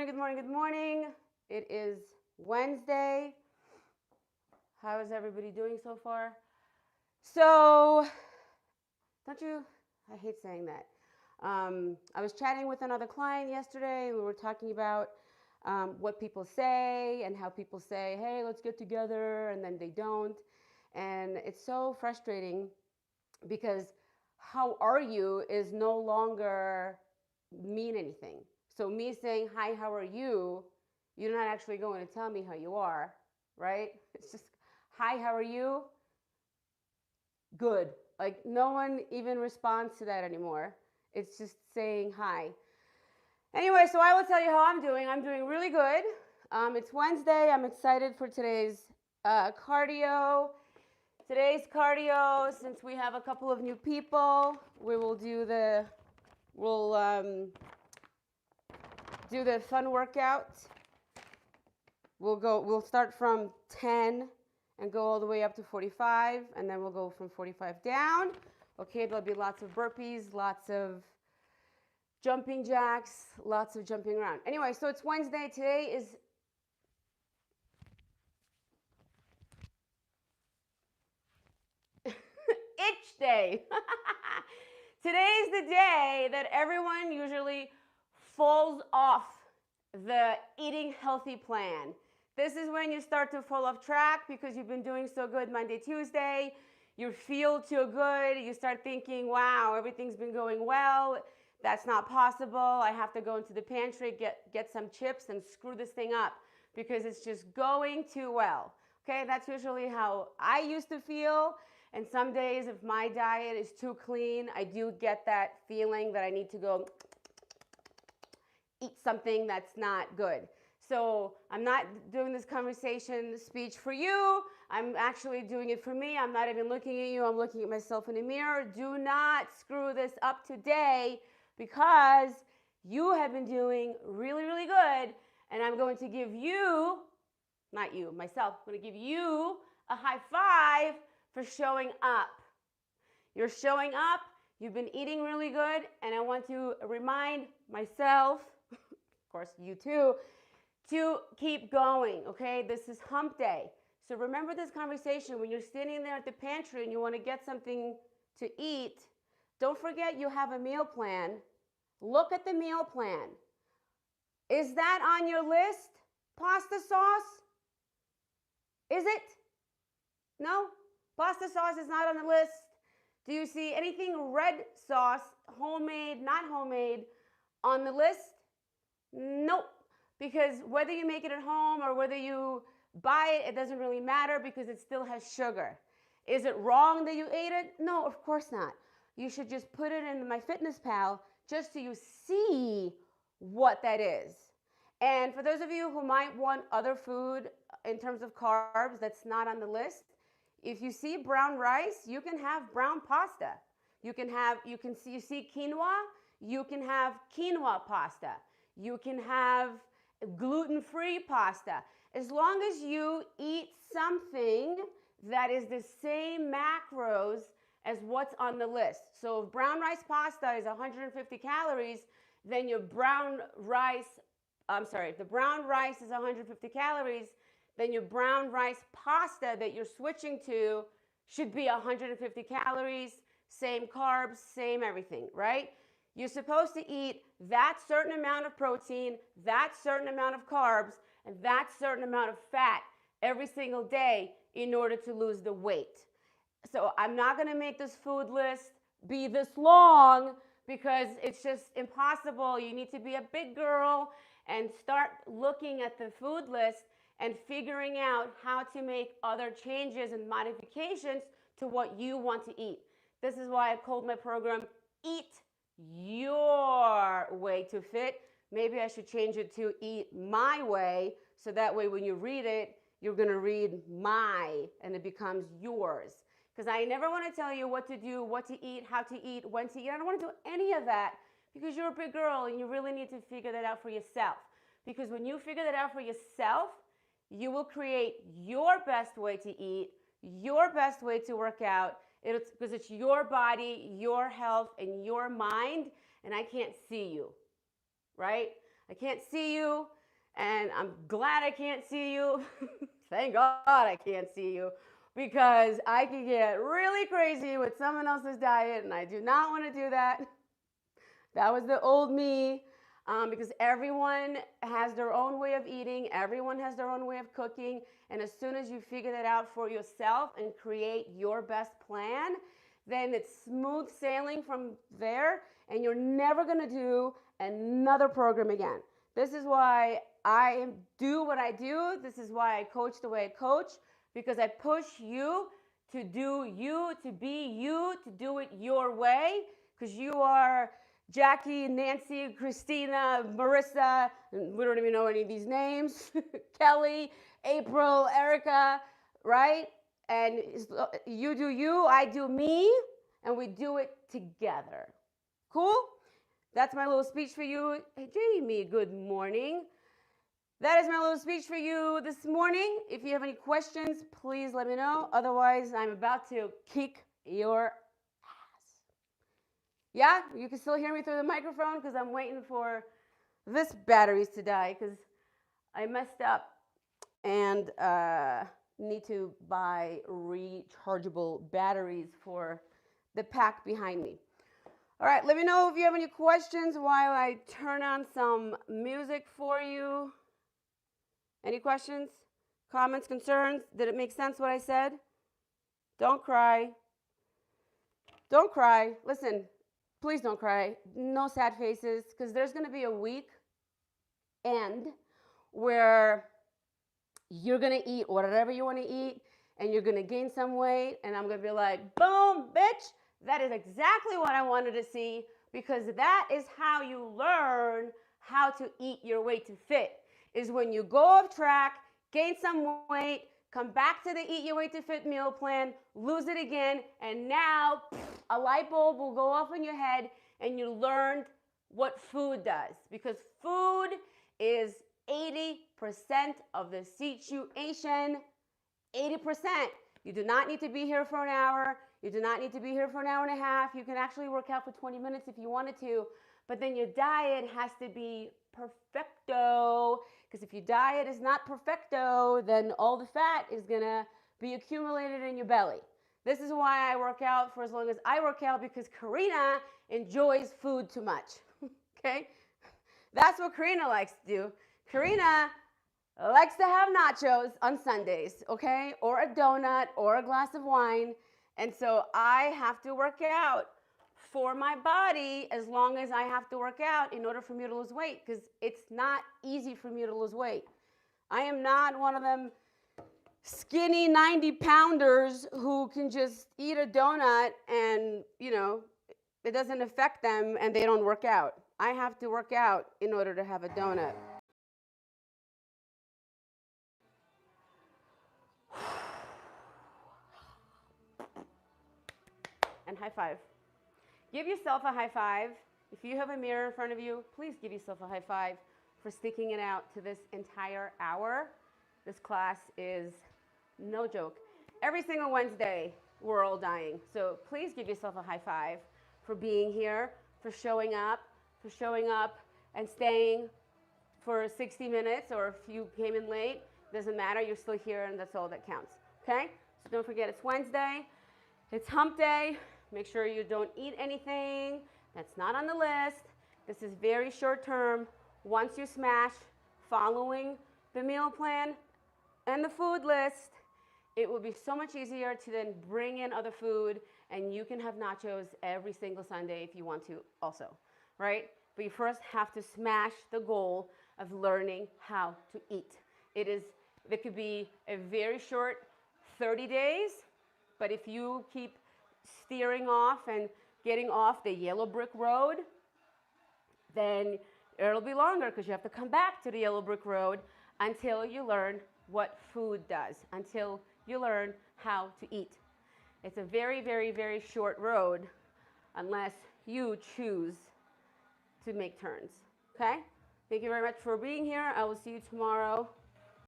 morning, good morning, good morning. It is Wednesday. How is everybody doing so far? So, don't you? I hate saying that. I was chatting with another client yesterday. We were talking about what people say and how people say, hey, let's get together, and then they don't. And it's so frustrating because how are you is no longer mean anything. So me saying, hi, how are you? You're not actually going to tell me how you are, right? It's just, hi, how are you? Good. Like no one even responds to that anymore. It's just saying hi. Anyway, so I will tell you how I'm doing. I'm doing really good. It's Wednesday. I'm excited for today's cardio. Today's cardio, since we have a couple of new people, we'll do the fun workout. We'll start from 10 and go all the way up to 45, and then we'll go from 45 down. Okay, there'll be lots of burpees, lots of jumping jacks, lots of jumping around. Anyway, so it's Wednesday. Today is itch day. Today's the day that everyone usually falls off the eating healthy plan. This is when you start to fall off track because you've been doing so good Monday, Tuesday. You feel too good. You start thinking, wow, everything's been going well. That's not possible. I have to go into the pantry, get some chips and screw this thing up because it's just going too well. Okay, that's usually how I used to feel. And some days, if my diet is too clean, I do get that feeling that I need to go eat something that's not good. So I'm not doing this conversation speech for you. I'm actually doing it for me. I'm not even looking at you. I'm looking at myself in the mirror. Do not screw this up today because you have been doing really, really good. And I'm going to give you, not you, myself, I'm going to give you a high five for showing up. You're showing up. You've been eating really good. And I want to remind myself, of course you too, to keep going, okay? This is hump day. So remember this conversation when you're standing there at the pantry and you want to get something to eat. Don't forget you have a meal plan. Look at the meal plan. Is that on your list? Pasta sauce? Is it? No? Pasta sauce is not on the list. Do you see anything red sauce, homemade, not homemade, on the list? Nope. Because whether you make it at home or whether you buy it, it doesn't really matter because it still has sugar. Is it wrong that you ate it? No, of course not. You should just put it in MyFitnessPal just so you see what that is. And for those of you who might want other food in terms of carbs that's not on the list, if you see brown rice, you can have brown pasta. You see quinoa, you can have quinoa pasta. You can have gluten-free pasta. As long as you eat something that is the same macros as what's on the list. So if brown rice pasta is 150 calories, then the brown rice is 150 calories, then your brown rice pasta that you're switching to should be 150 calories, same carbs, same everything, right? You're supposed to eat that certain amount of protein, that certain amount of carbs, and that certain amount of fat every single day in order to lose the weight. So I'm not going to make this food list be this long because it's just impossible. You need to be a big girl and start looking at the food list and figuring out how to make other changes and modifications to what you want to eat. This is why I called my program Eat Your Way to Fit. Maybe I should change it to Eat My Way, so that way when you read it, you're going to read my, and it becomes yours. Because I never want to tell you what to do, what to eat, how to eat, when to eat. I don't want to do any of that because you're a big girl and you really need to figure that out for yourself. Because when you figure that out for yourself, you will create your best way to eat, your best way to work out, because it's your body, your health, and your mind, and I can't see you, right? I can't see you, and I'm glad I can't see you. Thank God I can't see you, because I could get really crazy with someone else's diet, and I do not want to do that. That was the old me, because everyone has their own way of eating, everyone has their own way of cooking, and as soon as you figure that out for yourself and create your best plan, then it's smooth sailing from there, and you're never going to do another program again. This is why I do what I do. This is why I coach the way I coach, because I push you to do you, to be you, to do it your way, because you are Jackie, Nancy, Christina, Marissa, we don't even know any of these names, Kelly, April, Erica, right? And you do you, I do me, and we do it together. Cool? That's my little speech for you. Hey, Jamie, good morning. That is my little speech for you this morning. If you have any questions, please let me know. Otherwise, I'm about to kick your ass. Yeah, you can still hear me through the microphone because I'm waiting for this batteries to die because I messed up and need to buy rechargeable batteries for the pack behind me. All right, let me know if you have any questions while I turn on some music for you. Any questions, comments, concerns? Did it make sense what I said? Don't cry. Don't cry. Listen, please don't cry. No sad faces, because there's going to be a week end where you're going to eat whatever you want to eat, and you're going to gain some weight, and I'm going to be like, boom, bitch. That is exactly what I wanted to see, because that is how you learn how to eat your way to fit, is when you go off track, gain some weight, come back to the Eat Your Way to Fit meal plan, lose it again, and now a light bulb will go off in your head and you learned what food does. Because food is 80% of the situation. 80%. You do not need to be here for an hour. You do not need to be here for an hour and a half. You can actually work out for 20 minutes if you wanted to. But then your diet has to be perfecto. Because if your diet is not perfecto, then all the fat is going to be accumulated in your belly. This is why I work out for as long as I work out, because Karina enjoys food too much. Okay? That's what Karina likes to do. Karina likes to have nachos on Sundays, okay? Or a donut or a glass of wine. And so I have to work out for my body as long as I have to work out in order for me to lose weight, because it's not easy for me to lose weight. I am not one of them skinny 90-pounders who can just eat a donut and, it doesn't affect them and they don't work out. I have to work out in order to have a donut. And high five. Give yourself a high five. If you have a mirror in front of you, please give yourself a high five for sticking it out to this entire hour. This class is no joke. Every single Wednesday, we're all dying. So please give yourself a high five for being here, for showing up and staying for 60 minutes, or if you came in late, doesn't matter, you're still here and that's all that counts, okay? So don't forget, it's Wednesday, it's hump day. Make sure you don't eat anything that's not on the list. This is very short term. Once you smash following the meal plan and the food list, it will be so much easier to then bring in other food, and you can have nachos every single Sunday if you want to also, right? But you first have to smash the goal of learning how to eat. It could be a very short 30 days, but if you keep steering off and getting off the yellow brick road, then it'll be longer, because you have to come back to the yellow brick road until you learn what food does, until you learn how to eat. It's a very, very, very short road unless you choose to make turns, okay? Thank you very much for being here. I will see you tomorrow.